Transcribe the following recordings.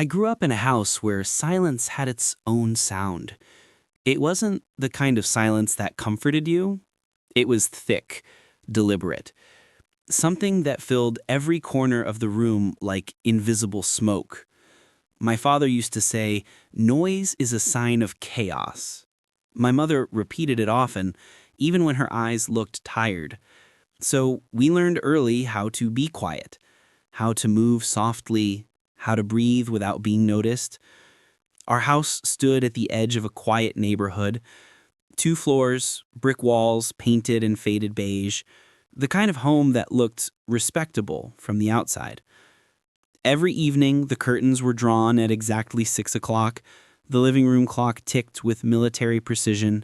I grew up in a house where silence had its own sound. It wasn't the kind of silence that comforted you. It was thick, deliberate, something that filled every corner of the room like invisible smoke. My father used to say, "Noise is a sign of chaos." My mother repeated it often, even when her eyes looked tired. So we learned early how to be quiet, how to move softly, how to breathe without being noticed. Our house stood at the edge of a quiet neighborhood. 2 floors, brick walls, painted and faded beige. The kind of home that looked respectable from the outside. Every evening, the curtains were drawn at exactly 6 o'clock. The living room clock ticked with military precision.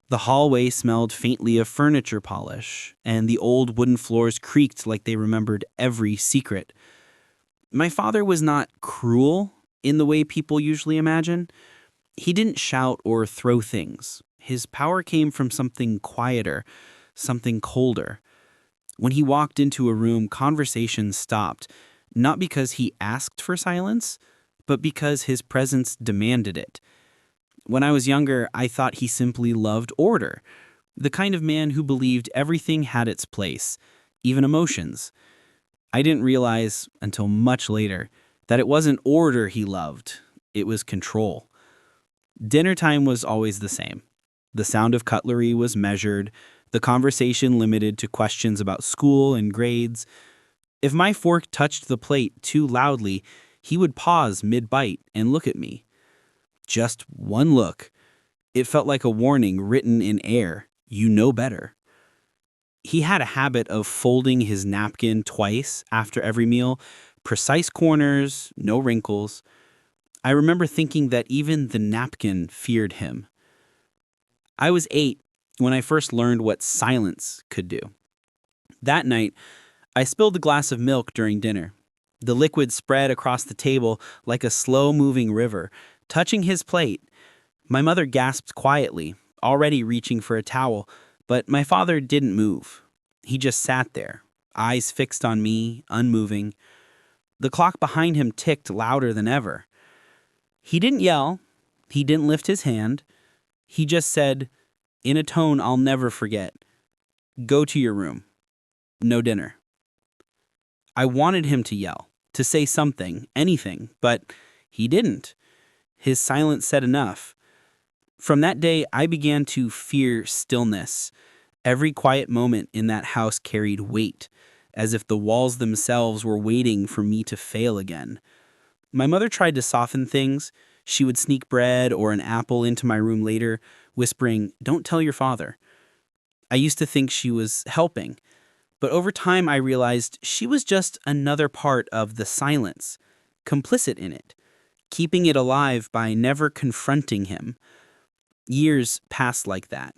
The hallway smelled faintly of furniture polish, and the old wooden floors creaked like they remembered every secret. My father was not cruel in the way people usually imagine. He didn't shout or throw things. His power came from something quieter, something colder. When he walked into a room, conversation stopped, not because he asked for silence, but because his presence demanded it. When I was younger, I thought he simply loved order, the kind of man who believed everything had its place, even emotions. I didn't realize, until much later, that it wasn't order he loved, it was control. Dinner time was always the same. The sound of cutlery was measured, the conversation limited to questions about school and grades. If my fork touched the plate too loudly, he would pause mid-bite and look at me. Just one look. It felt like a warning written in air. You know better. He had a habit of folding his napkin twice after every meal, precise corners, no wrinkles. I remember thinking that even the napkin feared him. I was 8 when I first learned what silence could do. That night, I spilled a glass of milk during dinner. The liquid spread across the table like a slow-moving river, touching his plate. My mother gasped quietly, already reaching for a towel, but my father didn't move. He just sat there, eyes fixed on me, unmoving. The clock behind him ticked louder than ever. He didn't yell. He didn't lift his hand. He just said, in a tone I'll never forget, "Go to your room. No dinner." I wanted him to yell, to say something, anything, but he didn't. His silence said enough. From that day, I began to fear stillness. Every quiet moment in that house carried weight, as if the walls themselves were waiting for me to fail again. My mother tried to soften things. She would sneak bread or an apple into my room later, whispering, "Don't tell your father." I used to think she was helping, but over time I realized she was just another part of the silence, complicit in it, keeping it alive by never confronting him. Years passed like that.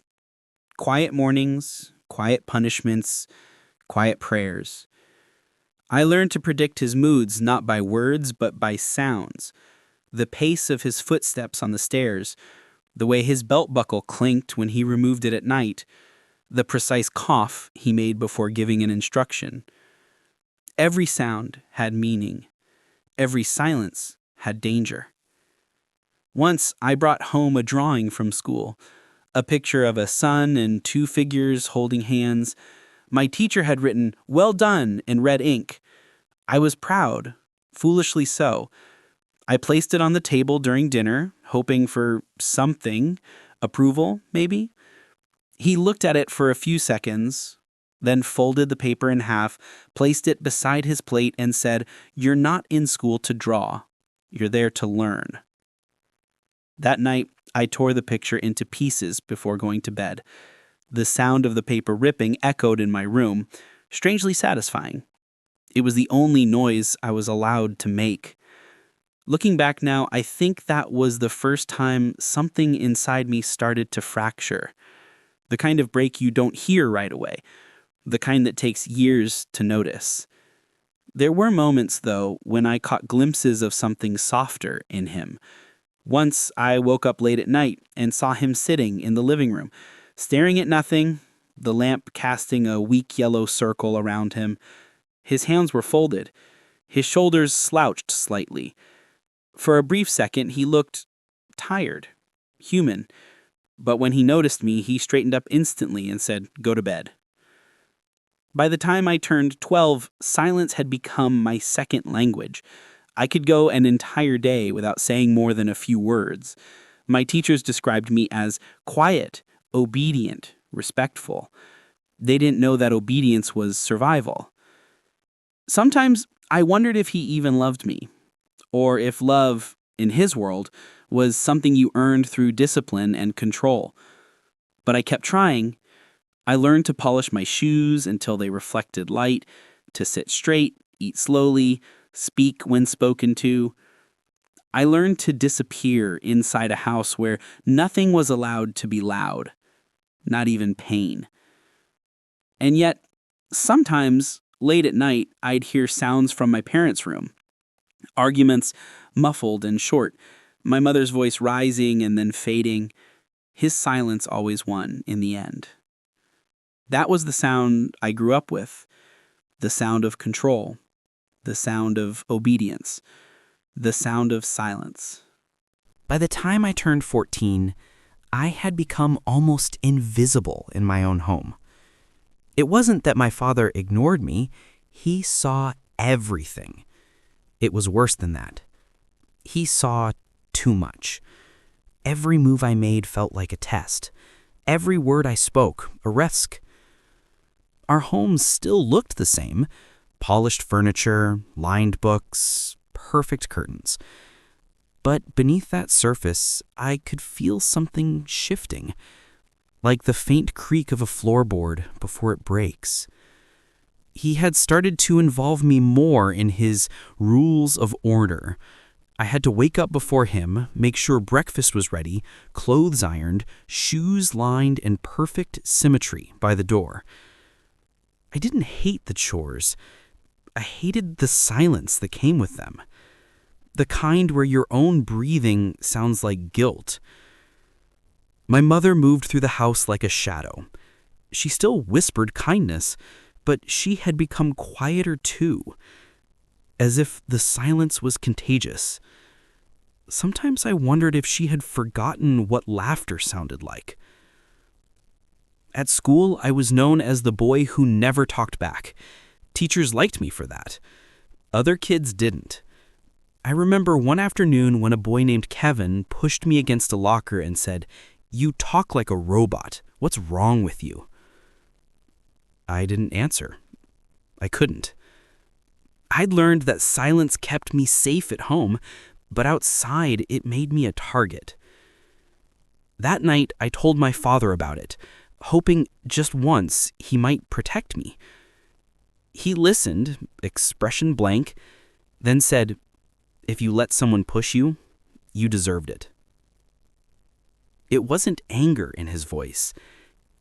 Quiet mornings, quiet punishments, quiet prayers. I learned to predict his moods not by words but by sounds. The pace of his footsteps on the stairs, the way his belt buckle clinked when he removed it at night, the precise cough he made before giving an instruction. Every sound had meaning. Every silence had danger. Once I brought home a drawing from school, a picture of a sun and 2 figures holding hands. My teacher had written, "Well done," in red ink. I was proud, foolishly so. I placed it on the table during dinner, hoping for something, approval, maybe. He looked at it for a few seconds, then folded the paper in half, placed it beside his plate, and said, "You're not in school to draw. You're there to learn." That night, I tore the picture into pieces before going to bed. The sound of the paper ripping echoed in my room, strangely satisfying. It was the only noise I was allowed to make. Looking back now, I think that was the first time something inside me started to fracture. The kind of break you don't hear right away, the kind that takes years to notice. There were moments, though, when I caught glimpses of something softer in him. Once I woke up late at night and saw him sitting in the living room, staring at nothing, the lamp casting a weak yellow circle around him. His hands were folded, his shoulders slouched slightly. For a brief second, he looked tired, human. But when he noticed me, he straightened up instantly and said, "Go to bed." By the time I turned 12, silence had become my second language. I could go an entire day without saying more than a few words. My teachers described me as quiet, obedient, respectful. They didn't know that obedience was survival. Sometimes I wondered if he even loved me, or if love, in his world, was something you earned through discipline and control. But I kept trying. I learned to polish my shoes until they reflected light, to sit straight, eat slowly, speak when spoken to. I learned to disappear inside a house where nothing was allowed to be loud, not even pain. And yet, sometimes, late at night, I'd hear sounds from my parents' room. Arguments, muffled and short, my mother's voice rising and then fading. His silence always won in the end. That was the sound I grew up with, the sound of control, the sound of obedience, the sound of silence. By the time I turned 14, I had become almost invisible in my own home. It wasn't that my father ignored me, he saw everything. It was worse than that. He saw too much. Every move I made felt like a test. Every word I spoke, a risk. Our home still looked the same. Polished furniture, lined books, perfect curtains. But beneath that surface, I could feel something shifting, like the faint creak of a floorboard before it breaks. He had started to involve me more in his rules of order. I had to wake up before him, make sure breakfast was ready, clothes ironed, shoes lined in perfect symmetry by the door. I didn't hate the chores. I hated the silence that came with them. The kind where your own breathing sounds like guilt. My mother moved through the house like a shadow. She still whispered kindness, but she had become quieter too, as if the silence was contagious. Sometimes I wondered if she had forgotten what laughter sounded like. At school, I was known as the boy who never talked back. Teachers liked me for that. Other kids didn't. I remember one afternoon when a boy named Kevin pushed me against a locker and said, "You talk like a robot. What's wrong with you?" I didn't answer. I couldn't. I'd learned that silence kept me safe at home, but outside it made me a target. That night, I told my father about it, hoping just once he might protect me. He listened, expression blank, then said, "If you let someone push you, you deserved it." It wasn't anger in his voice.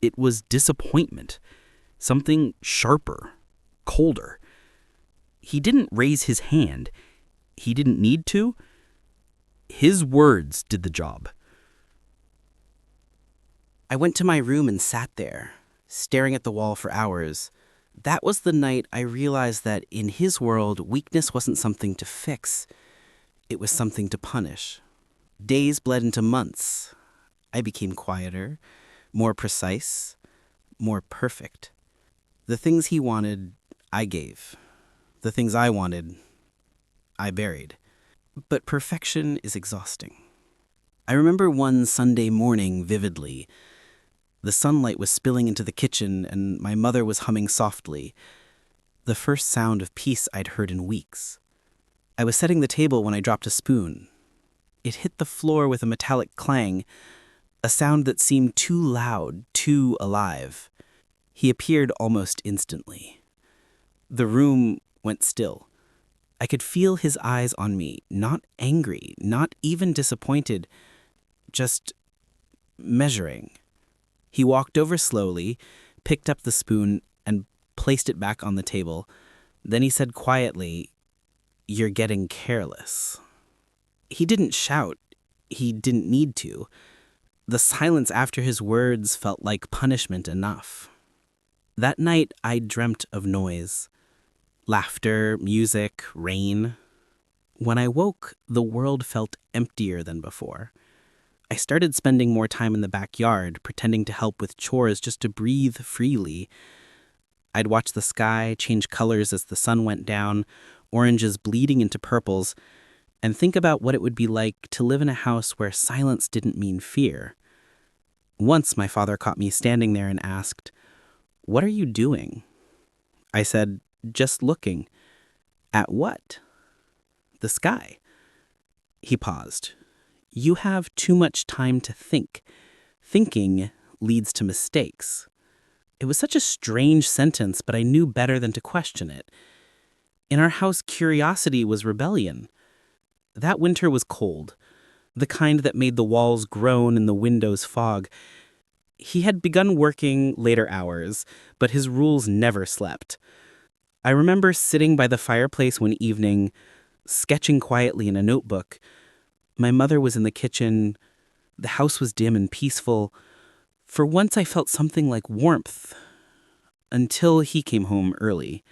It was disappointment, something sharper, colder. He didn't raise his hand. He didn't need to. His words did the job. I went to my room and sat there, staring at the wall for hours. That was the night I realized that in his world, weakness wasn't something to fix. It was something to punish. Days bled into months. I became quieter, more precise, more perfect. The things he wanted, I gave. The things I wanted, I buried. But perfection is exhausting. I remember one Sunday morning vividly. The sunlight was spilling into the kitchen, and my mother was humming softly, the first sound of peace I'd heard in weeks. I was setting the table when I dropped a spoon. It hit the floor with a metallic clang, a sound that seemed too loud, too alive. He appeared almost instantly. The room went still. I could feel his eyes on me, not angry, not even disappointed, just measuring. He walked over slowly, picked up the spoon, and placed it back on the table. Then he said quietly, "You're getting careless." He didn't shout. He didn't need to. The silence after his words felt like punishment enough. That night, I dreamt of noise. Laughter, music, rain. When I woke, the world felt emptier than before. I started spending more time in the backyard, pretending to help with chores just to breathe freely. I'd watch the sky change colors as the sun went down, oranges bleeding into purples, and think about what it would be like to live in a house where silence didn't mean fear. Once my father caught me standing there and asked, "What are you doing?" I said, "Just looking." "At what?" "The sky." He paused. "You have too much time to think. Thinking leads to mistakes." It was such a strange sentence, but I knew better than to question it. In our house, curiosity was rebellion. That winter was cold, the kind that made the walls groan and the windows fog. He had begun working later hours, but his rules never slept. I remember sitting by the fireplace one evening, sketching quietly in a notebook. My mother was in the kitchen. The house was dim and peaceful. For once I felt something like warmth, until he came home early.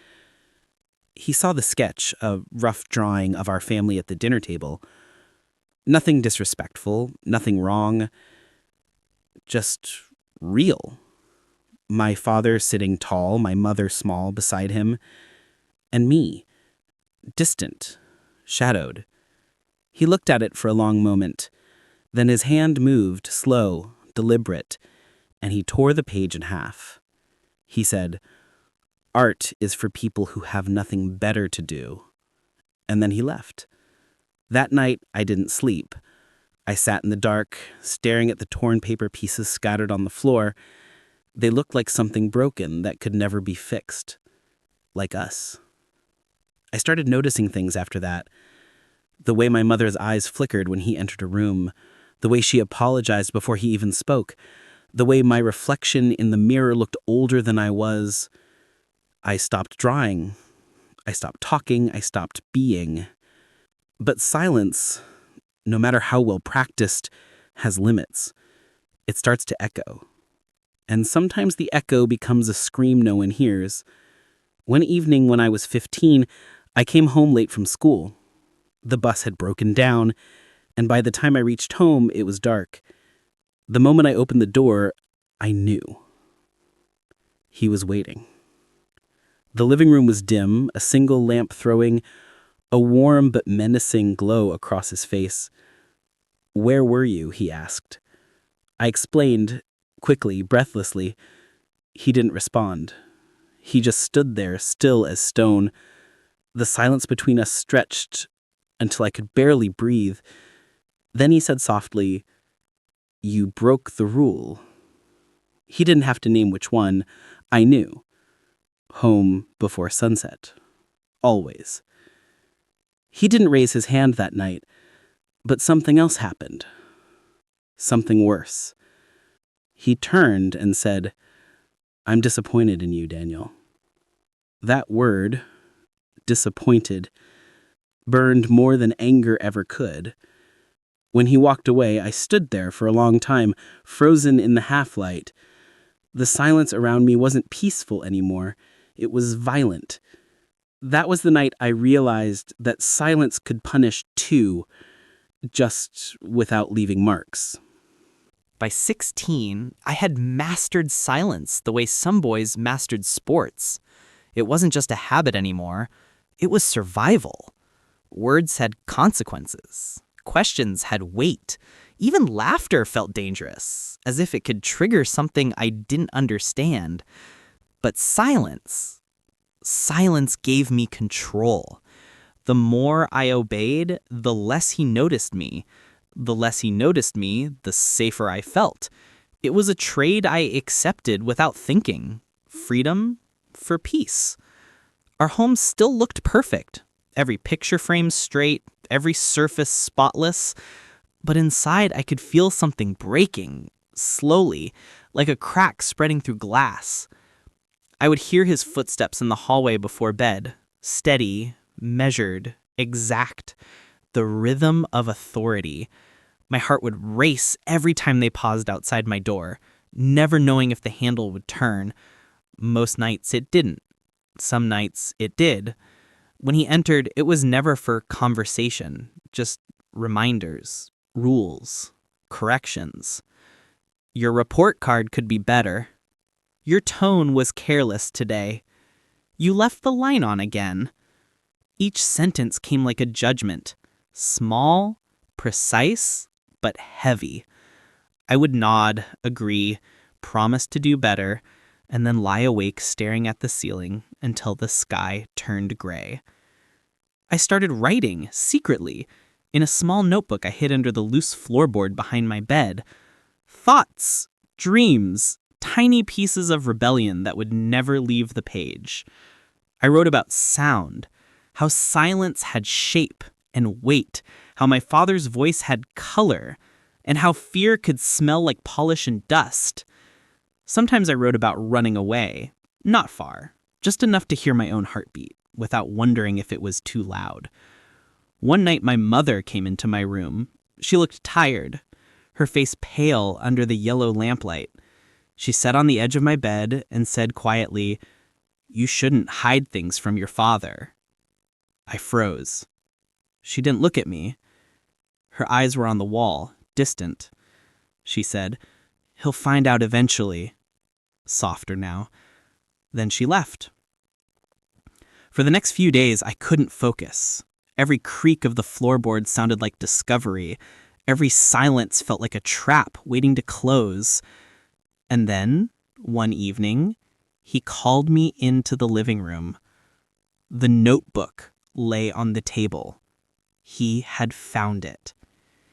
He saw the sketch, a rough drawing of our family at the dinner table. Nothing disrespectful, nothing wrong, just real. My father sitting tall, my mother small beside him, and me, distant, shadowed. He looked at it for a long moment. Then his hand moved, slow, deliberate, and he tore the page in half. He said, "Art is for people who have nothing better to do." And then he left. That night, I didn't sleep. I sat in the dark, staring at the torn paper pieces scattered on the floor. They looked like something broken that could never be fixed. Like us. I started noticing things after that. The way my mother's eyes flickered when he entered a room. The way she apologized before he even spoke. The way my reflection in the mirror looked older than I was. I stopped drawing. I stopped talking. I stopped being. But silence, no matter how well practiced, has limits. It starts to echo. And sometimes the echo becomes a scream no one hears. One evening when I was 15, I came home late from school. The bus had broken down, and by the time I reached home, it was dark. The moment I opened the door, I knew. He was waiting. The living room was dim, a single lamp throwing a warm but menacing glow across his face. "Where were you?" he asked. I explained, quickly, breathlessly. He didn't respond. He just stood there, still as stone. The silence between us stretched until I could barely breathe. Then he said softly, "You broke the rule." He didn't have to name which one. I knew. Home before sunset. Always. He didn't raise his hand that night, but something else happened. Something worse. He turned and said, "I'm disappointed in you, Daniel." That word, disappointed, burned more than anger ever could. When he walked away, I stood there for a long time, frozen in the half-light. The silence around me wasn't peaceful anymore. It was violent. That was the night I realized that silence could punish too, just without leaving marks. By 16, I had mastered silence the way some boys mastered sports. It wasn't just a habit anymore. It was survival. Words had consequences. Questions had weight. Even laughter felt dangerous, as if it could trigger something I didn't understand. But silence gave me control. The more I obeyed, the less he noticed me. The less he noticed me, the safer I felt. It was a trade I accepted without thinking. Freedom for peace. Our home still looked perfect. Every picture frame straight, every surface spotless. But inside I could feel something breaking, slowly, like a crack spreading through glass. I would hear his footsteps in the hallway before bed, steady, measured, exact, the rhythm of authority. My heart would race every time they paused outside my door, never knowing if the handle would turn. Most nights it didn't. Some nights it did. When he entered, it was never for conversation, just reminders, rules, corrections. Your report card could be better. Your tone was careless today. You left the line on again. Each sentence came like a judgment, small, precise, but heavy. I would nod, agree, promise to do better, and then lie awake staring at the ceiling until the sky turned gray. I started writing, secretly, in a small notebook I hid under the loose floorboard behind my bed. Thoughts, dreams, tiny pieces of rebellion that would never leave the page. I wrote about sound, how silence had shape and weight, how my father's voice had color, and how fear could smell like polish and dust. Sometimes I wrote about running away, not far, just enough to hear my own heartbeat, without wondering if it was too loud. One night my mother came into my room. She looked tired, her face pale under the yellow lamplight. She sat on the edge of my bed and said quietly, "You shouldn't hide things from your father." I froze. She didn't look at me. Her eyes were on the wall, distant. She said, "He'll find out eventually." Softer now. Then she left. For the next few days, I couldn't focus. Every creak of the floorboard sounded like discovery. Every silence felt like a trap waiting to close. And then, one evening, he called me into the living room. The notebook lay on the table. He had found it.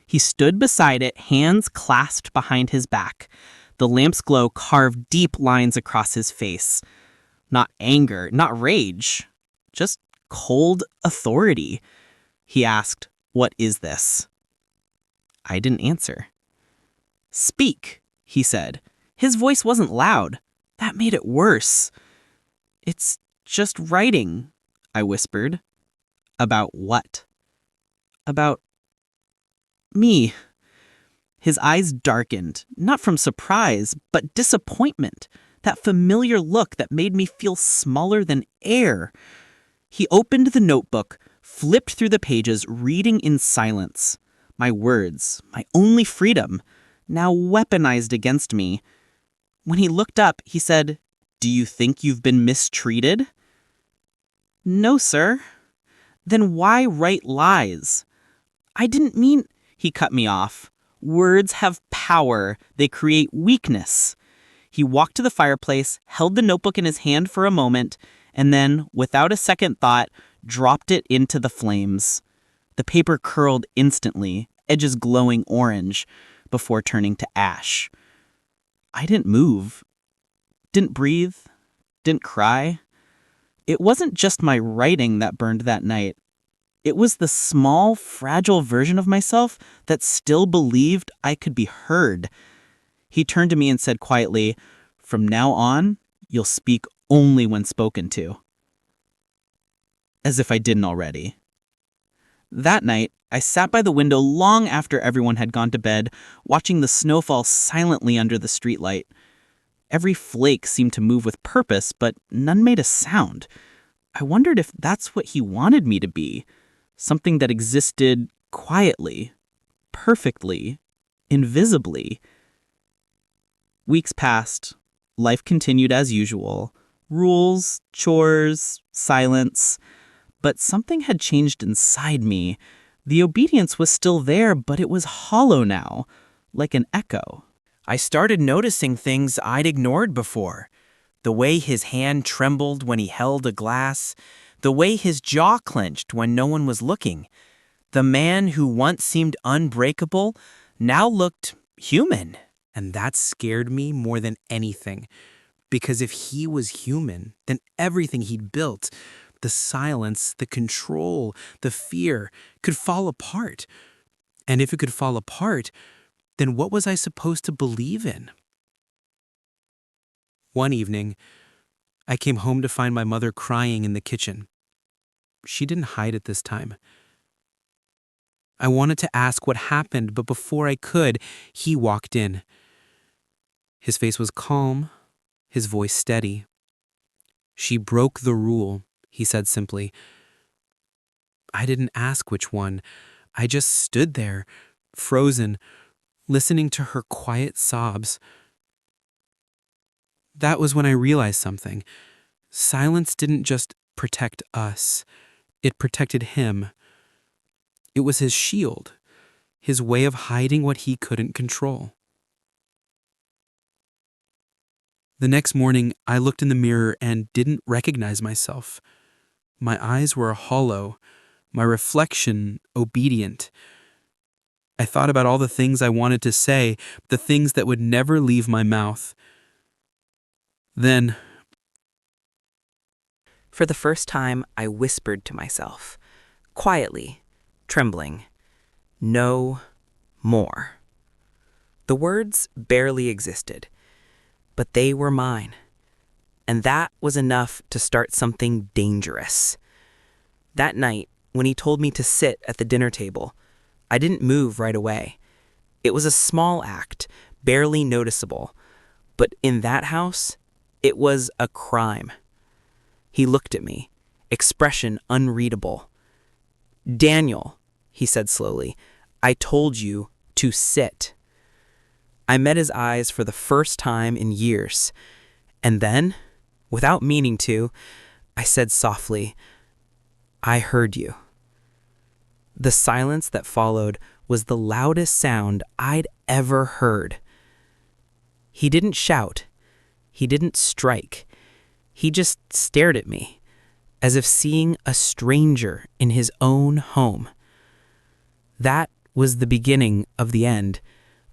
He stood beside it, hands clasped behind his back. The lamp's glow carved deep lines across his face. Not anger, not rage, just cold authority. He asked, "What is this?" I didn't answer. "Speak," he said. His voice wasn't loud. That made it worse. "It's just writing," I whispered. "About what?" "About me." His eyes darkened, not from surprise, but disappointment, that familiar look that made me feel smaller than air. He opened the notebook, flipped through the pages, reading in silence. My words, my only freedom, now weaponized against me. When he looked up, he said, "Do you think you've been mistreated?" "No, sir." "Then why write lies?" "I didn't mean—" He cut me off. "Words have power. They create weakness." He walked to the fireplace, held the notebook in his hand for a moment, and then, without a second thought, dropped it into the flames. The paper curled instantly, edges glowing orange, before turning to ash. I didn't move, didn't breathe, didn't cry. It wasn't just my writing that burned that night. It was the small, fragile version of myself that still believed I could be heard. He turned to me and said quietly, "From now on, you'll speak only when spoken to." As if I didn't already. That night, I sat by the window long after everyone had gone to bed, watching the snow fall silently under the streetlight. Every flake seemed to move with purpose, but none made a sound. I wondered if that's what he wanted me to be. Something that existed quietly, perfectly, invisibly. Weeks passed. Life continued as usual. Rules, chores, silence. But something had changed inside me. The obedience was still there, but it was hollow now, like an echo. I started noticing things I'd ignored before. The way his hand trembled when he held a glass. The way his jaw clenched when no one was looking. The man who once seemed unbreakable now looked human. And that scared me more than anything. Because if he was human, then everything he'd built, the silence, the control, the fear, could fall apart. And if it could fall apart, then what was I supposed to believe in? One evening, I came home to find my mother crying in the kitchen. She didn't hide it this time. I wanted to ask what happened, but before I could, he walked in. His face was calm, his voice steady. "She broke the rule," he said simply. I didn't ask which one. I just stood there, frozen, listening to her quiet sobs. That was when I realized something. Silence didn't just protect us, it protected him. It was his shield, his way of hiding what he couldn't control. The next morning, I looked in the mirror and didn't recognize myself. My eyes were hollow, my reflection obedient. I thought about all the things I wanted to say, the things that would never leave my mouth. Then, For the first time, I whispered to myself, quietly, trembling, "No more." The words barely existed, but they were mine. And that was enough to start something dangerous. That night, when he told me to sit at the dinner table, I didn't move right away. It was a small act, barely noticeable, but in that house, it was a crime. He looked at me, expression unreadable. "Daniel," he said slowly, "I told you to sit." I met his eyes for the first time in years, and then, without meaning to, I said softly, "I heard you." The silence that followed was the loudest sound I'd ever heard. He didn't shout. He didn't strike. He just stared at me, as if seeing a stranger in his own home. That was the beginning of the end,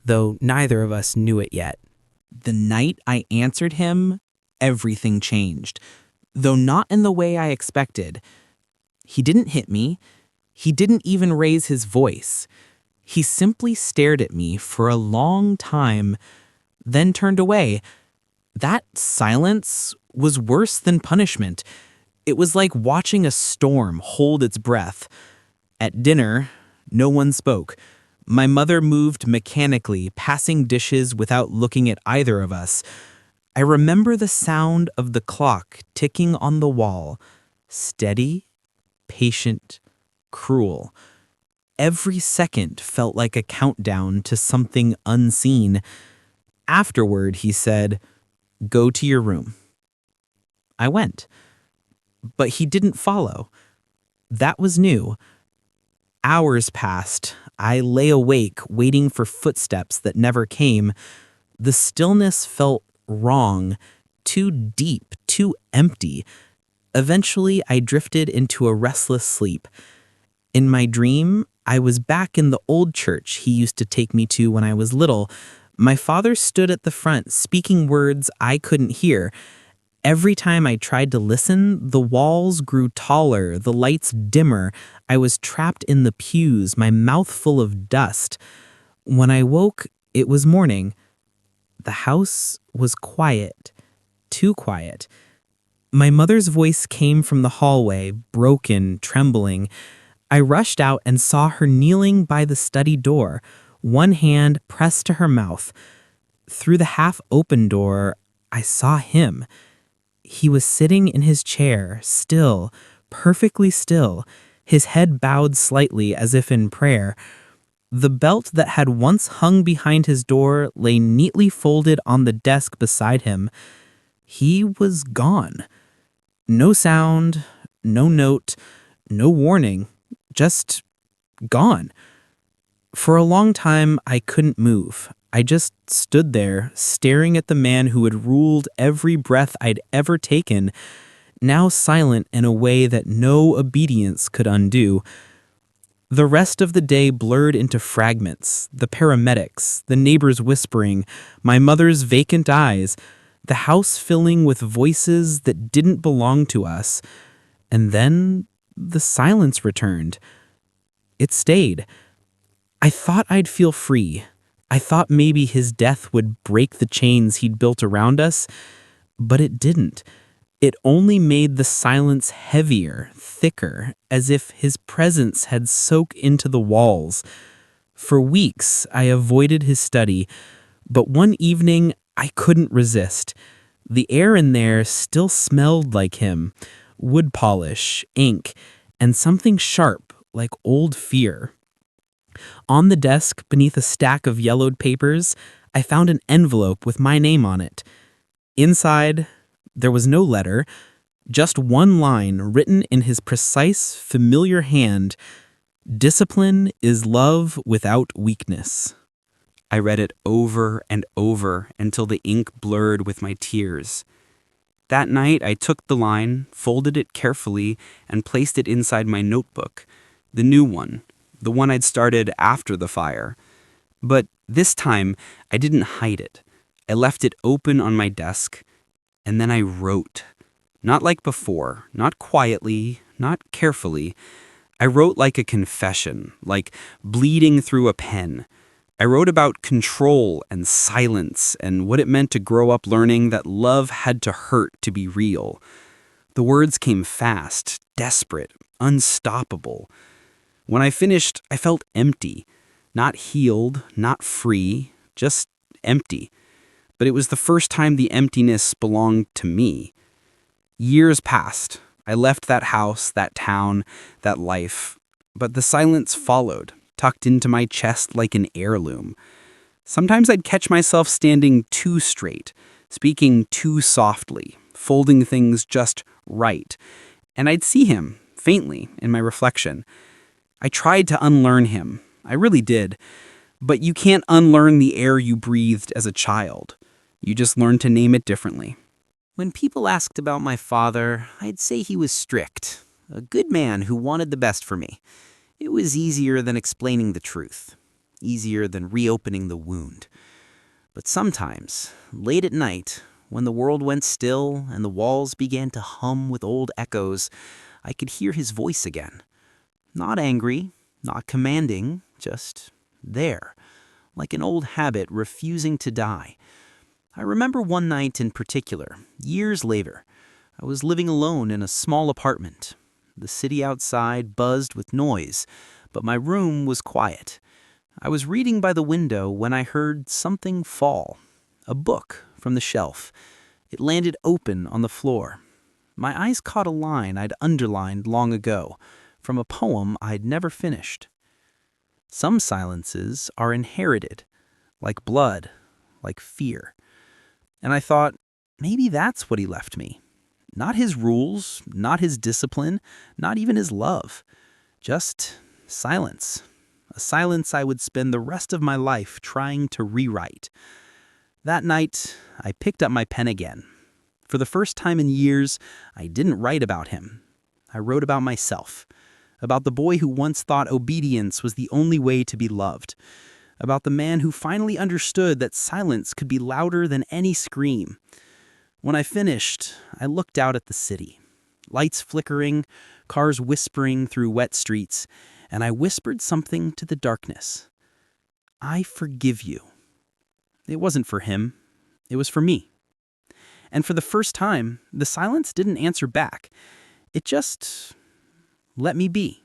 though neither of us knew it yet. The night I answered him, everything changed, though not in the way I expected. He didn't hit me. He didn't even raise his voice. He simply stared at me for a long time, then turned away. That silence was worse than punishment. It was like watching a storm hold its breath. At dinner, no one spoke. My mother moved mechanically, passing dishes without looking at either of us. I remember the sound of the clock ticking on the wall, steady, patient, cruel. Every second felt like a countdown to something unseen. Afterward, he said, "Go to your room." I went. But he didn't follow. That was new. Hours passed. I lay awake, waiting for footsteps that never came. The stillness felt wrong, too deep, too empty. Eventually, I drifted into a restless sleep. In my dream, I was back in the old church he used to take me to when I was little. My father stood at the front, speaking words I couldn't hear. Every time I tried to listen, the walls grew taller, the lights dimmer. I was trapped in the pews, my mouth full of dust. When I woke, it was morning. The house was quiet, too quiet. My mother's voice came from the hallway, broken, trembling. I rushed out and saw her kneeling by the study door, one hand pressed to her mouth. Through the half-open door, I saw him. He was sitting in his chair, still, perfectly still, his head bowed slightly as if in prayer. The belt that had once hung behind his door lay neatly folded on the desk beside him. He was gone. No sound, no note, no warning, just gone. For a long time, I couldn't move. I just stood there, staring at the man who had ruled every breath I'd ever taken, now silent in a way that no obedience could undo. The rest of the day blurred into fragments, the paramedics, the neighbors whispering, my mother's vacant eyes, the house filling with voices that didn't belong to us. And then the silence returned. It stayed. I thought I'd feel free. I thought maybe his death would break the chains he'd built around us, but it didn't. It only made the silence heavier, thicker, as if his presence had soaked into the walls. For weeks, I avoided his study, but one evening, I couldn't resist. The air in there still smelled like him, wood polish, ink, and something sharp, like old fear. On the desk, beneath a stack of yellowed papers, I found an envelope with my name on it. Inside, there was no letter, just one line written in his precise, familiar hand: "Discipline is love without weakness." I read it over and over until the ink blurred with my tears. That night, I took the line, folded it carefully, and placed it inside my notebook, the new one, the one I'd started after the fire. But this time, I didn't hide it. I left it open on my desk, and then I wrote. Not like before, not quietly, not carefully. I wrote like a confession, like bleeding through a pen. I wrote about control and silence and what it meant to grow up learning that love had to hurt to be real. The words came fast, desperate, unstoppable. When I finished, I felt empty. Not healed, not free, just empty. But it was the first time the emptiness belonged to me. Years passed. I left that house, that town, that life. But the silence followed, tucked into my chest like an heirloom. Sometimes I'd catch myself standing too straight, speaking too softly, folding things just right. And I'd see him, faintly, in my reflection. I tried to unlearn him. I really did. But you can't unlearn the air you breathed as a child. You just learn to name it differently. When people asked about my father, I'd say he was strict, a good man who wanted the best for me. It was easier than explaining the truth, easier than reopening the wound. But sometimes, late at night, when the world went still and the walls began to hum with old echoes, I could hear his voice again. Not angry, not commanding, just there, like an old habit refusing to die. I remember one night in particular, years later. I was living alone in a small apartment. The city outside buzzed with noise, but my room was quiet. I was reading by the window when I heard something fall. A book from the shelf. It landed open on the floor. My eyes caught a line I'd underlined long ago, from a poem I'd never finished. Some silences are inherited, like blood, like fear. And I thought, maybe that's what he left me. Not his rules, not his discipline, not even his love. Just silence. A silence I would spend the rest of my life trying to rewrite. That night, I picked up my pen again. For the first time in years, I didn't write about him. I wrote about myself. About the boy who once thought obedience was the only way to be loved. About the man who finally understood that silence could be louder than any scream. When I finished, I looked out at the city. Lights flickering, cars whispering through wet streets, and I whispered something to the darkness. I forgive you. It wasn't for him. It was for me. And for the first time, the silence didn't answer back. It just let me be.